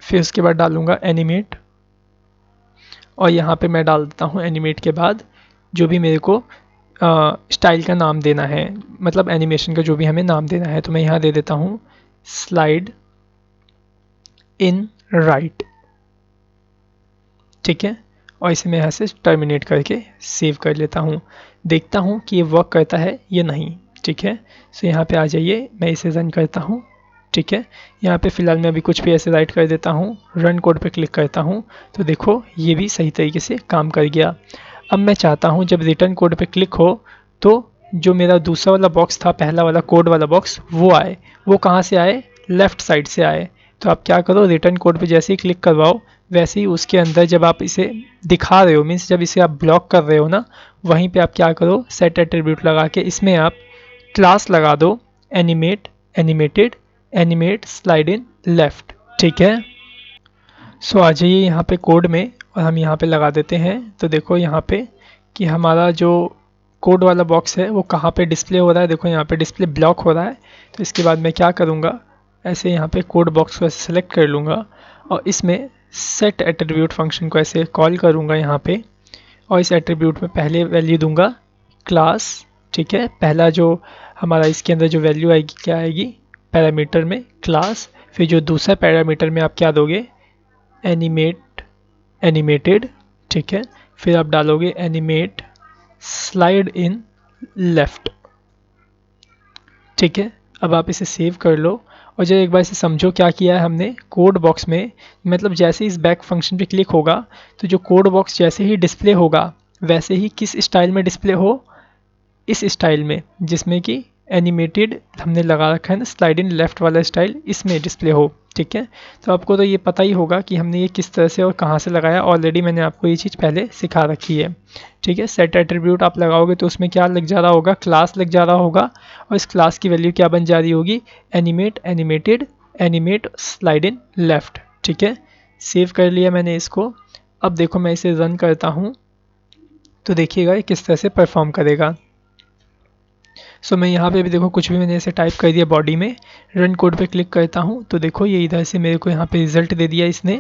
फिर उसके बाद डालूंगा एनिमेट, और यहाँ पे मैं डाल देता हूँ एनिमेट के बाद जो भी मेरे को स्टाइल का नाम देना है, मतलब एनिमेशन का जो भी हमें नाम देना है, तो मैं यहाँ दे देता हूँ स्लाइड इन राइट। ठीक है, और इसे मैं यहाँ से टर्मिनेट करके सेव कर लेता हूँ, देखता हूँ कि ये वर्क करता है या नहीं। ठीक है, सो यहाँ पे आ जाइए, मैं इसे रन करता हूँ। ठीक है, यहाँ पे फ़िलहाल मैं अभी कुछ भी ऐसे राइट कर देता हूँ, रन कोड पे क्लिक करता हूँ, तो देखो ये भी सही तरीके से काम कर गया। अब मैं चाहता हूँ जब रिटर्न कोड पे क्लिक हो तो जो मेरा दूसरा वाला बॉक्स था, पहला वाला कोड वाला बॉक्स, वो आए। वो कहाँ से आए, लेफ़्ट साइड से आए। तो आप क्या करो, रिटर्न कोड पे जैसे ही क्लिक करवाओ, वैसे ही उसके अंदर जब आप इसे दिखा रहे हो, मीन्स जब इसे आप ब्लॉक कर रहे हो ना, वहीं पे आप क्या करो, सेट एट्रीब्यूट लगा के इसमें आप क्लास लगा दो animate animated animate slide in left. ठीक है, सो आ जाइए यहाँ पे कोड में और हम यहाँ पे लगा देते हैं। तो देखो यहाँ पे कि हमारा जो कोड वाला बॉक्स है वो कहाँ पे डिस्प्ले हो रहा है, देखो यहाँ पे डिस्प्ले ब्लॉक हो रहा है। तो इसके बाद मैं क्या करूँगा, ऐसे यहाँ पे कोड बॉक्स को ऐसे सेलेक्ट कर लूँगा और इसमें सेट एट्रीब्यूट फंक्शन को ऐसे कॉल करूँगा यहाँ पे, और इस एट्रीब्यूट में पहले वैल्यू दूंगा क्लास। ठीक है, पहला जो हमारा इसके अंदर जो वैल्यू आएगी क्या आएगी, पैरामीटर में क्लास, फिर जो दूसरा पैरामीटर में आप क्या दोगे, एनिमेट एनिमेटेड। ठीक है, फिर आप डालोगे एनिमेट स्लाइड इन लेफ्ट। ठीक है, अब आप इसे सेव कर लो और जब एक बार इसे समझो क्या किया है हमने कोड बॉक्स में, मतलब जैसे ही इस बैक फंक्शन पे क्लिक होगा तो जो कोड बॉक्स जैसे ही डिस्प्ले होगा वैसे ही किस स्टाइल में डिस्प्ले हो, इस स्टाइल में जिसमें कि एनिमेटेड हमने लगा रखा है ना, स्लाइड इन लेफ्ट वाला स्टाइल, इसमें डिस्प्ले हो। ठीक है, तो आपको तो ये पता ही होगा कि हमने ये किस तरह से और कहाँ से लगाया, ऑलरेडी मैंने आपको ये चीज़ पहले सिखा रखी है। ठीक है, सेट एट्रीब्यूट आप लगाओगे तो उसमें क्या लग जा रहा होगा, क्लास लग जा रहा होगा, और इस क्लास की वैल्यू क्या बन जा रही होगी, animate animated animate slide in left. ठीक है, सेव कर लिया मैंने इसको। अब देखो मैं इसे रन करता हूँ तो देखिएगा ये किस तरह से परफॉर्म करेगा। सो मैं यहाँ पे भी देखो कुछ भी मैंने ऐसे टाइप कर दिया बॉडी में, रन कोड पे क्लिक करता हूँ तो देखो ये इधर से मेरे को यहाँ पे रिजल्ट दे दिया इसने।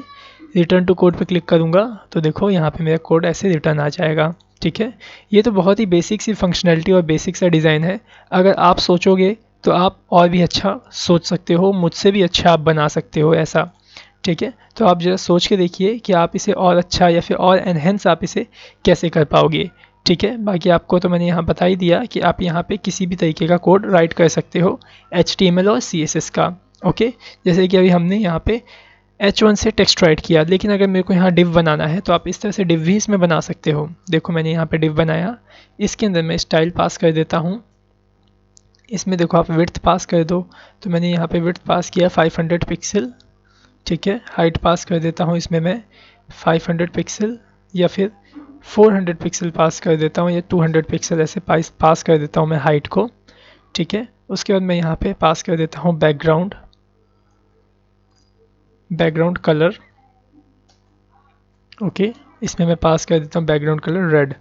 रिटर्न टू कोड पे क्लिक करूँगा तो देखो यहाँ पे मेरा कोड ऐसे रिटर्न आ जाएगा। ठीक है, ये तो बहुत ही बेसिक सी फंक्शनैलिटी और बेसिक सा डिज़ाइन है। अगर आप सोचोगे तो आप और भी अच्छा सोच सकते हो, मुझसे भी अच्छा आप बना सकते हो ऐसा। ठीक है, तो आप जरा सोच के देखिए कि आप इसे और अच्छा या फिर और एनहेंस आप इसे कैसे कर पाओगे। ठीक है, बाकी आपको तो मैंने यहाँ बता ही दिया कि आप यहाँ पे किसी भी तरीके का कोड राइट कर सकते हो, HTML और CSS का। ओके, जैसे कि अभी हमने यहाँ पे H1 से टेक्स्ट राइट किया, लेकिन अगर मेरे को यहाँ डिव बनाना है तो आप इस तरह से डिव भी इसमें बना सकते हो। देखो मैंने यहाँ पे डिव बनाया, इसके अंदर मैं स्टाइल पास कर देता हूँ, इसमें देखो आप विड्थ पास कर दो, तो मैंने यहाँ पे विड्थ पास किया 500 पिक्सल। ठीक है, हाइट पास कर देता हूँ इसमें मैं 500 पिक्सल, या फिर 400 पिक्सल पास कर देता हूँ, या 200 पिक्सल ऐसे पास कर देता हूँ मैं हाइट को। ठीक है, उसके बाद मैं यहाँ पे पास कर देता हूँ बैकग्राउंड कलर। ओके, इसमें मैं पास कर देता हूँ बैकग्राउंड कलर रेड।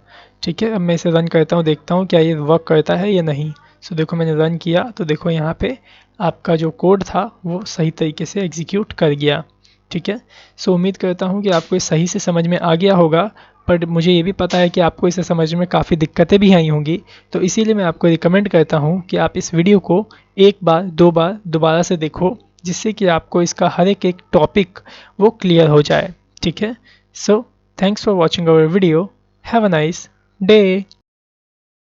ठीक है, अब मैं इसे रन करता हूँ, देखता हूँ क्या ये वर्क करता है या नहीं। सो देखो मैंने रन किया तो देखो यहाँ पे आपका जो कोड था वो सही तरीके से एग्जीक्यूट कर गया। ठीक है, सो उम्मीद करता हूँ कि आपको ये सही से समझ में आ गया होगा। पर मुझे ये भी पता है कि आपको इसे समझने में काफ़ी दिक्कतें भी आई होंगी। तो इसीलिए मैं आपको रिकमेंड करता हूँ कि आप इस वीडियो को एक बार दो बार दोबारा से देखो, जिससे कि आपको इसका हर एक टॉपिक वो क्लियर हो जाए। ठीक है, so thanks for watching our video, have a nice day.